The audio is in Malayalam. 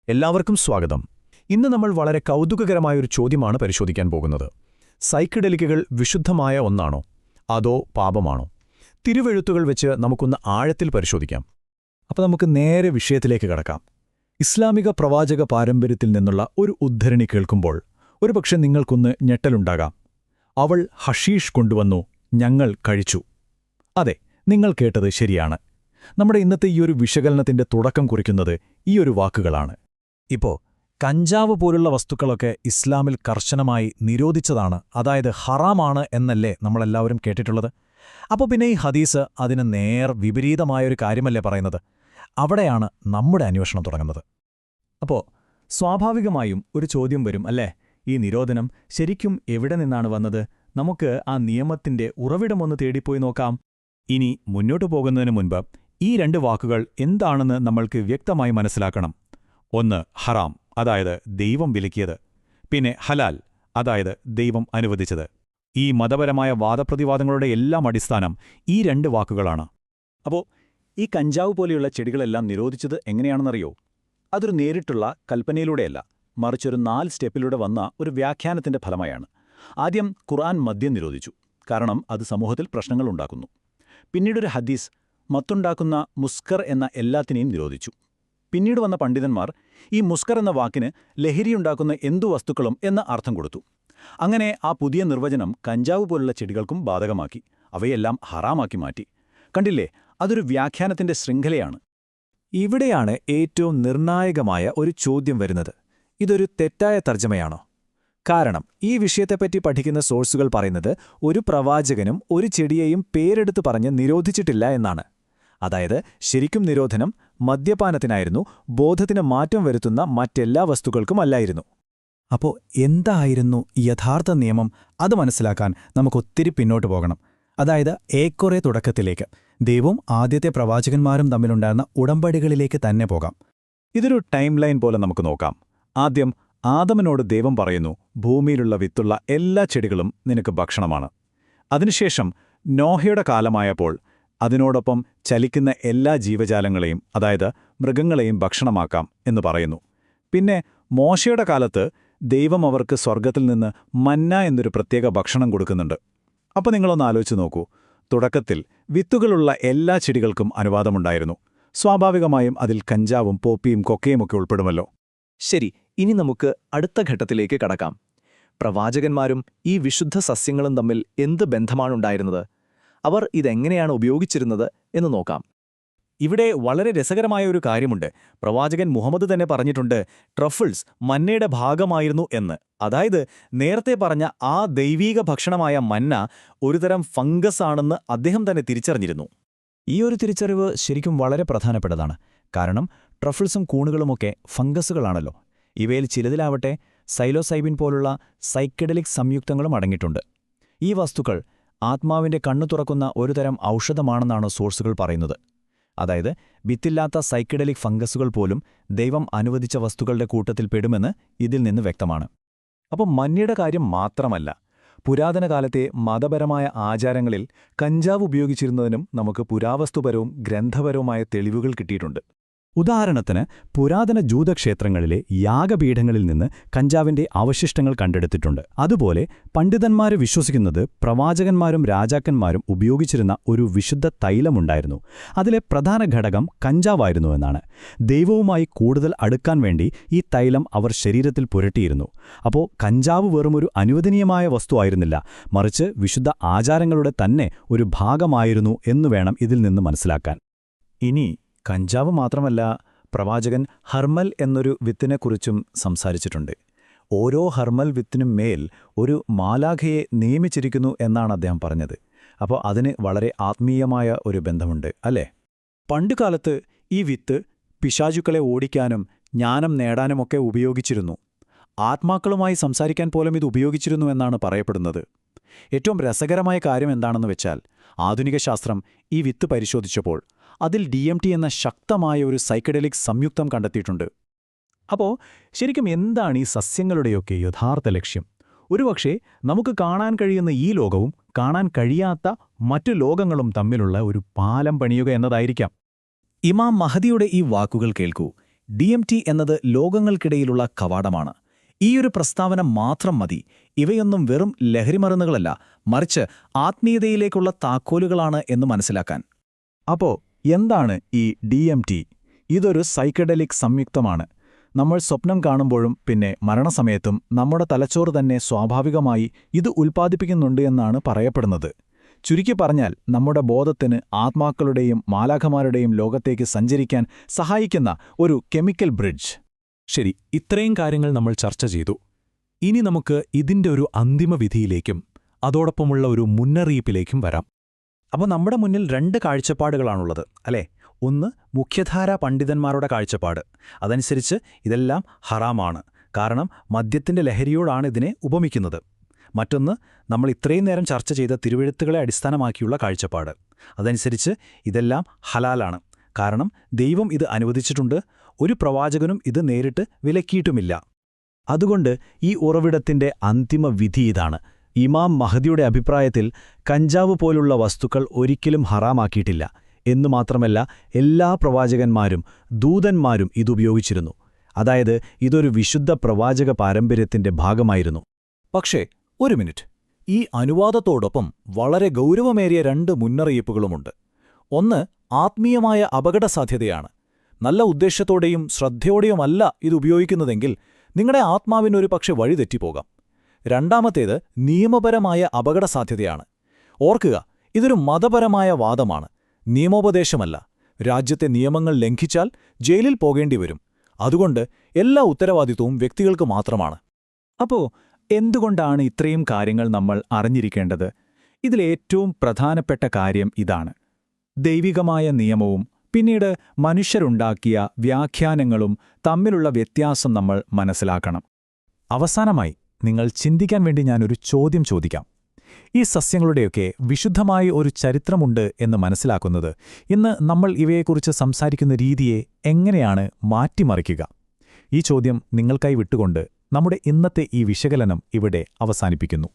എല്ലാവർക്കും സ്വാഗതം. ഇന്ന് നമ്മൾ വളരെ കൗതുകകരമായൊരു ചോദ്യമാണ് പരിശോധിക്കാൻ പോകുന്നത്. സൈക്കഡെലിക്കുകൾ വിശുദ്ധമായ ഒന്നാണോ അതോ പാപമാണോ? തിരുവെഴുത്തുകൾ വെച്ച് നമുക്കൊന്ന് ആഴത്തിൽ പരിശോധിക്കാം. അപ്പോൾ നമുക്ക് നേരെ വിഷയത്തിലേക്ക് കടക്കാം. ഇസ്ലാമിക പ്രവാചക പാരമ്പര്യത്തിൽ നിന്നുള്ള ഒരു ഉദ്ധരണി കേൾക്കുമ്പോൾ ഒരുപക്ഷെ നിങ്ങൾക്കൊന്ന് ഞെട്ടലുണ്ടാകാം. അവൾ ഹഷീഷ് കൊണ്ടുവന്നു, ഞങ്ങൾ കഴിച്ചു. അതെ, നിങ്ങൾ കേട്ടത് ശരിയാണ്. നമ്മുടെ ഇന്നത്തെ ഈയൊരു വിശകലനത്തിന്റെ തുടക്കം കുറിക്കുന്നത് ഈയൊരു വാക്കുകളാണ്. ഇപ്പോ കഞ്ചാവ് പോലുള്ള വസ്തുക്കളൊക്കെ ഇസ്ലാമിൽ കർശനമായി നിരോധിച്ചതാണ്, അതായത് ഹറാമാണ് എന്നല്ലേ നമ്മളെല്ലാവരും കേട്ടിട്ടുള്ളത്. അപ്പോൾ പിന്നെ ഈ ഹദീസ് അതിന് നേർ വിപരീതമായൊരു കാര്യമല്ലേ പറയുന്നത്? അവിടെയാണ് നമ്മുടെ അന്വേഷണം തുടങ്ങുന്നത്. അപ്പോൾ സ്വാഭാവികമായും ഒരു ചോദ്യം വരും അല്ലേ, ഈ നിരോധനം ശരിക്കും എവിടെ നിന്നാണ് വന്നത്? നമുക്ക് ആ നിയമത്തിന്റെ ഉറവിടമൊന്ന് തേടിപ്പോയി നോക്കാം. ഇനി മുന്നോട്ടു പോകുന്നതിന് മുൻപ് ഈ രണ്ട് വാക്കുകൾ എന്താണെന്ന് നമ്മൾക്ക് വ്യക്തമായി മനസ്സിലാക്കണം. ഒന്ന് ഹറാം, അതായത് ദൈവം വിലക്കിയത്. പിന്നെ ഹലാൽ, അതായത് ദൈവം അനുവദിച്ചത്. ഈ മതപരമായ വാദപ്രതിവാദങ്ങളുടെ എല്ലാം അടിസ്ഥാനം ഈ രണ്ട് വാക്കുകളാണ്. അപ്പോൾ ഈ കഞ്ചാവ് പോലെയുള്ള ചെടികളെല്ലാം നിരോധിച്ചത് എങ്ങനെയാണെന്നറിയോ? അതൊരു നേരിട്ടുള്ള കൽപ്പനയിലൂടെയല്ല, മറിച്ചൊരു 4 സ്റ്റെപ്പിലൂടെ വന്ന ഒരു വ്യാഖ്യാനത്തിന്റെ ഫലമായാണ്. ആദ്യം ഖുർആൻ മദ്യം നിരോധിച്ചു, കാരണം അത് സമൂഹത്തിൽ പ്രശ്നങ്ങളുണ്ടാക്കുന്നു. പിന്നീടൊരു ഹദീസ് മത്തുണ്ടാക്കുന്ന മുസ്കർ എന്ന എല്ലാത്തിനെയും നിരോധിച്ചു. പിന്നീട് വന്ന പണ്ഡിതന്മാർ ഈ മുസ്കർ എന്ന വാക്കിന് ലഹരിയുണ്ടാക്കുന്ന എന്തു വസ്തുക്കളും എന്ന അർത്ഥം കൊടുത്തു. അങ്ങനെ ആ പുതിയ നിർവചനം കഞ്ചാവ് പോലുള്ള ചെടികൾക്കും ബാധകമാക്കി, അവയെല്ലാം ഹറാമാക്കി മാറ്റി. കണ്ടില്ലേ, അതൊരു വ്യാഖ്യാനത്തിന്റെ ശൃംഖലയാണ്. ഇവിടെയാണ് ഏറ്റവും നിർണായകമായ ഒരു ചോദ്യം വരുന്നത്. ഇതൊരു തെറ്റായ തർജ്ജമയാണോ? കാരണം ഈ വിഷയത്തെപ്പറ്റി പഠിക്കുന്ന സോഴ്സുകൾ പറയുന്നത് ഒരു പ്രവാചകനും ഒരു ചെടിയെയും പേരെടുത്ത് പറഞ്ഞ് നിരോധിച്ചിട്ടില്ല എന്നാണ്. അതായത് ശരിക്കും നിരോധനം മദ്യപാനത്തിനായിരുന്നു, ബോധത്തിന് മാറ്റം വരുത്തുന്ന മറ്റെല്ലാ വസ്തുക്കൾക്കുമല്ലായിരുന്നു. അപ്പോൾ എന്തായിരുന്നു യഥാർത്ഥ നിയമം? അത് മനസ്സിലാക്കാൻ നമുക്കൊത്തിരി പിന്നോട്ട് പോകണം. അതായത് ഏക്കുറെ തുടക്കത്തിലേക്ക്, ദൈവവും ആദ്യത്തെ പ്രവാചകന്മാരും തമ്മിലുണ്ടായിരുന്ന ഉടമ്പടികളിലേക്ക് തന്നെ പോകാം. ഇതൊരു ടൈം ലൈൻ പോലെ നമുക്ക് നോക്കാം. ആദ്യം ആദമിനോട് ദൈവം പറയുന്നു, ഭൂമിയിലുള്ള വിത്തുള്ള എല്ലാ ചെടികളും നിനക്ക് ഭക്ഷണമാണ്. അതിനുശേഷം നോഹയുടെ കാലമായപ്പോൾ അതിനോടൊപ്പം ചലിക്കുന്ന എല്ലാ ജീവജാലങ്ങളെയും, അതായത് മൃഗങ്ങളെയും ഭക്ഷണമാക്കാം എന്ന് പറയുന്നു. പിന്നെ മോശയുടെ കാലത്ത് ദൈവം അവർക്ക് സ്വർഗ്ഗത്തിൽ നിന്ന് മന്ന എന്നൊരു പ്രത്യേക ഭക്ഷണം കൊടുക്കുന്നുണ്ട്. അപ്പോൾ നിങ്ങളൊന്ന് ആലോചിച്ച് നോക്കൂ, തുടക്കത്തിൽ വിത്തുകളുള്ള എല്ലാ ചെടികൾക്കും അനുവാദമുണ്ടായിരുന്നു. സ്വാഭാവികമായും അതിൽ കഞ്ചാവും പോപ്പിയും കൊക്കയുമൊക്കെ ഉൾപ്പെടുമല്ലോ. ശരി, ഇനി നമുക്ക് അടുത്ത ഘട്ടത്തിലേക്ക് കടക്കാം. പ്രവാചകന്മാരും ഈ വിശുദ്ധ സസ്യങ്ങളും തമ്മിൽ എന്ത് ബന്ധമാണുണ്ടായിരുന്നത്? അവർ ഇതെങ്ങനെയാണ് ഉപയോഗിച്ചിരുന്നത് എന്ന് നോക്കാം. ഇവിടെ വളരെ രസകരമായ ഒരു കാര്യമുണ്ട്. പ്രവാചകൻ മുഹമ്മദ് തന്നെ പറഞ്ഞിട്ടുണ്ട്, ട്രഫിൾസ് മന്നയുടെ ഭാഗമായിരുന്നു എന്ന്. അതായത് നേരത്തെ പറഞ്ഞ ആ ദൈവീക ഭക്ഷണമായ മന്ന ഒരുതരം ഫംഗസ് ആണെന്ന് അദ്ദേഹം തന്നെ തിരിച്ചറിഞ്ഞിരുന്നു. ഈ ഒരു തിരിച്ചറിവ് ശരിക്കും വളരെ പ്രധാനപ്പെട്ടതാണ്. കാരണം ട്രഫിൾസും കൂണുകളുമൊക്കെ ഫംഗസുകളാണല്ലോ. ഇവയിൽ ചിലതിലാവട്ടെ സൈലോസൈബിൻ പോലുള്ള സൈക്കഡലിക് സംയുക്തങ്ങളും അടങ്ങിയിട്ടുണ്ട്. ഈ വസ്തുക്കൾ ആത്മാവിന്റെ കണ്ണു തുറക്കുന്ന ഒരുതരം ഔഷധമാണെന്നാണ് സോഴ്സുകൾ പറയുന്നത്. അതായത് വിത്തില്ലാത്ത സൈക്കഡലിക് ഫംഗസുകൾ പോലും ദൈവം അനുവദിച്ച വസ്തുക്കളുടെ കൂട്ടത്തിൽ പെടുമെന്ന് ഇതിൽ നിന്ന് വ്യക്തമാണ്. അപ്പം മഞ്ഞയുടെ കാര്യം മാത്രമല്ല, പുരാതന കാലത്തെ മതപരമായ ആചാരങ്ങളിൽ കഞ്ചാവ് ഉപയോഗിച്ചിരുന്നതിനും നമുക്ക് പുരാവസ്തുപരവും ഗ്രന്ഥപരവുമായ തെളിവുകൾ കിട്ടിയിട്ടുണ്ട്. ഉദാഹരണത്തിന് പുരാതന ജൂതക്ഷേത്രങ്ങളിലെ യാഗപീഠങ്ങളിൽ നിന്ന് കഞ്ചാവിന്റെ അവശിഷ്ടങ്ങൾ കണ്ടെടുത്തിട്ടുണ്ട്. അതുപോലെ പണ്ഡിതന്മാര് വിശ്വസിക്കുന്നത് പ്രവാചകന്മാരും രാജാക്കന്മാരും ഉപയോഗിച്ചിരുന്ന ഒരു വിശുദ്ധ തൈലമുണ്ടായിരുന്നു. അതിലെ പ്രധാന ഘടകം കഞ്ചാവായിരുന്നുവെന്നാണ്. ദൈവവുമായി കൂടുതൽ അടുക്കാൻ വേണ്ടി ഈ തൈലം അവർ ശരീരത്തിൽ പുരട്ടിയിരുന്നു. അപ്പോൾ കഞ്ചാവ് വെറുമൊരു അനുവദനീയമായ വസ്തുവായിരുന്നില്ല, മറിച്ച് വിശുദ്ധ ആചാരങ്ങളുടെ തന്നെ ഒരു ഭാഗമായിരുന്നു എന്നുവേണം ഇതിൽ നിന്ന് മനസ്സിലാക്കാൻ. ഇനി കഞ്ചാവ് മാത്രമല്ല, പ്രവാചകൻ ഹർമൽ എന്നൊരു വിത്തിനെക്കുറിച്ചും സംസാരിച്ചിട്ടുണ്ട്. ഓരോ ഹർമൽ വിത്തിനും മേൽ ഒരു മാലാഖയെ നിയമിച്ചിരിക്കുന്നു എന്നാണ് അദ്ദേഹം പറഞ്ഞത്. അപ്പോൾ അതിന് വളരെ ആത്മീയമായ ഒരു ബന്ധമുണ്ട് അല്ലേ? പണ്ടുകാലത്ത് ഈ വിത്ത് പിശാചുക്കളെ ഓടിക്കാനും ജ്ഞാനം നേടാനുമൊക്കെ ഉപയോഗിച്ചിരുന്നു. ആത്മാക്കളുമായി സംസാരിക്കാൻ പോലും ഇത് ഉപയോഗിച്ചിരുന്നു എന്നാണ് പറയപ്പെടുന്നത്. ഏറ്റവും രസകരമായ കാര്യം എന്താണെന്ന് വെച്ചാൽ, ആധുനിക ശാസ്ത്രം ഈ വിത്ത് പരിശോധിച്ചപ്പോൾ അതിൽ DMT എന്ന ശക്തമായ ഒരു സൈക്കഡലിക് സംയുക്തം കണ്ടെത്തിയിട്ടുണ്ട്. അപ്പോൾ ശരിക്കും എന്താണ് ഈ സസ്യങ്ങളുടെയൊക്കെ യഥാർത്ഥ ലക്ഷ്യം? ഒരുപക്ഷേ നമുക്ക് കാണാൻ കഴിയുന്ന ഈ ലോകവും കാണാൻ കഴിയാത്ത മറ്റു ലോകങ്ങളും തമ്മിലുള്ള ഒരു പാലം പണിയുക എന്നതായിരിക്കാം. ഇമാം മഹദിയുടെ ഈ വാക്കുകൾ കേൾക്കൂ. DMT എന്നത് ലോകങ്ങൾക്കിടയിലുള്ള കവാടമാണ്. ഈയൊരു പ്രസ്താവന മാത്രം മതി. ഇവയൊന്നും വെറും ലഹരിമരുന്നുകളല്ല, മറിച്ച് ആത്മീയതയിലേക്കുള്ള താക്കോലുകളാണ് എന്ന് മനസ്സിലാക്കാൻ. അപ്പോ എന്താണ് ഈ DMT? ഇതൊരു സൈക്കഡെലിക് സംയുക്തമാണ്. നമ്മൾ സ്വപ്നം കാണുമ്പോഴും പിന്നെ മരണസമയത്തും നമ്മുടെ തലച്ചോറ് തന്നെ സ്വാഭാവികമായി ഇത് ഉൽപ്പാദിപ്പിക്കുന്നുണ്ട് എന്നാണ് പറയപ്പെടുന്നത്. ചുരുക്കി പറഞ്ഞാൽ നമ്മുടെ ബോധത്തിന് ആത്മാക്കളുടെയും മാലാഖമാരുടെയും ലോകത്തേക്ക് സഞ്ചരിക്കാൻ സഹായിക്കുന്ന ഒരു കെമിക്കൽ ബ്രിഡ്ജ്. ശരി, ഇത്രയും കാര്യങ്ങൾ നമ്മൾ ചർച്ച ചെയ്തു. ഇനി നമുക്ക് ഇതിന്റെ ഒരു അന്തിമ വിധിയിലേക്കും അതോടൊപ്പമുള്ള ഒരു മുന്നറിയിപ്പിലേക്കും വരാം. അപ്പോൾ നമ്മുടെ മുന്നിൽ 2 കാഴ്ചപ്പാടുകളാണുള്ളത്, അല്ലേ? ഒന്ന് മുഖ്യധാരാ പണ്ഡിതന്മാരുടെ കാഴ്ചപ്പാട്. അതനുസരിച്ച് ഇതെല്ലാം ഹറാമാണ്, കാരണം മദ്യത്തിന്റെ ലഹരിയോടാണ് ഇതിനെ ഉപമിക്കുന്നത്. മറ്റൊന്ന് നമ്മൾ ഇത്രയും നേരം ചർച്ച ചെയ്ത തിരുവെഴുത്തുകളെ അടിസ്ഥാനമാക്കിയുള്ള കാഴ്ചപ്പാട്. അതനുസരിച്ച് ഇതെല്ലാം ഹലാലാണ്, കാരണം ദൈവം ഇത് അനുവദിച്ചിട്ടുണ്ട്, ഒരു പ്രവാചകനും ഇത് നേരിട്ട് വിലക്കിയിട്ടുമില്ല. അതുകൊണ്ട് ഈ ഉറവിടത്തിന്റെ അന്തിമ വിധി ഇതാണ്. ഇമാം മഹദിയുടെ അഭിപ്രായത്തിൽ കഞ്ചാവ് പോലുള്ള വസ്തുക്കൾ ഒരിക്കലും ഹറാമാക്കിയിട്ടില്ല എന്നു മാത്രമല്ല, എല്ലാ പ്രവാചകന്മാരും ദൂതന്മാരും ഇതുപയോഗിച്ചിരുന്നു. അതായത് ഇതൊരു വിശുദ്ധ പ്രവാചക പാരമ്പര്യത്തിന്റെ ഭാഗമായിരുന്നു. പക്ഷേ ഒരു മിനിറ്റ്, ഈ അനുവാദത്തോടൊപ്പം വളരെ ഗൗരവമേറിയ 2 മുന്നറിയിപ്പുകളുമുണ്ട്. ഒന്ന് ആത്മീയമായ അപകടസാധ്യതയാണ്. നല്ല ഉദ്ദേശ്യത്തോടെയും ശ്രദ്ധയോടെയുമല്ല ഇത് ഉപയോഗിക്കുന്നതെങ്കിൽ നിങ്ങളുടെ ആത്മാവിനൊരു പക്ഷെ വഴിതെറ്റിപ്പോകാം. രണ്ടാമത്തേത് നിയമപരമായ അപകടസാധ്യതയാണ്. ഓർക്കുക, ഇതൊരു മതപരമായ വാദമാണ്, നിയമോപദേശമല്ല. രാജ്യത്തെ നിയമങ്ങൾ ലംഘിച്ചാൽ ജയിലിൽ പോകേണ്ടിവരും. അതുകൊണ്ട് എല്ലാ ഉത്തരവാദിത്വവും വ്യക്തികൾക്ക് മാത്രമാണ്. അപ്പോ എന്തുകൊണ്ടാണ് ഇത്രയും കാര്യങ്ങൾ നമ്മൾ അറിഞ്ഞിരിക്കേണ്ടത്? ഇതിലേറ്റവും പ്രധാനപ്പെട്ട കാര്യം ഇതാണ്. ദൈവികമായ നിയമവും പിന്നീട് മനുഷ്യരുണ്ടാക്കിയ വ്യാഖ്യാനങ്ങളും തമ്മിലുള്ള വ്യത്യാസം നമ്മൾ മനസ്സിലാക്കണം. അവസാനമായി നിങ്ങൾ ചിന്തിക്കാൻ വേണ്ടി ഞാനൊരു ചോദ്യം ചോദിക്കാം. ഈ സസ്യങ്ങളുടെയൊക്കെ വിശുദ്ധമായ ഒരു ചരിത്രമുണ്ട് എന്ന് മനസ്സിലാക്കുന്നത് ഇന്ന് നമ്മൾ ഇവയെക്കുറിച്ച് സംസാരിക്കുന്ന രീതിയെ എങ്ങനെയാണ് മാറ്റിമറിക്കുക? ഈ ചോദ്യം നിങ്ങൾക്കായി വിട്ടുകൊണ്ട് നമ്മുടെ ഇന്നത്തെ ഈ വിശകലനം ഇവിടെ അവസാനിപ്പിക്കുന്നു.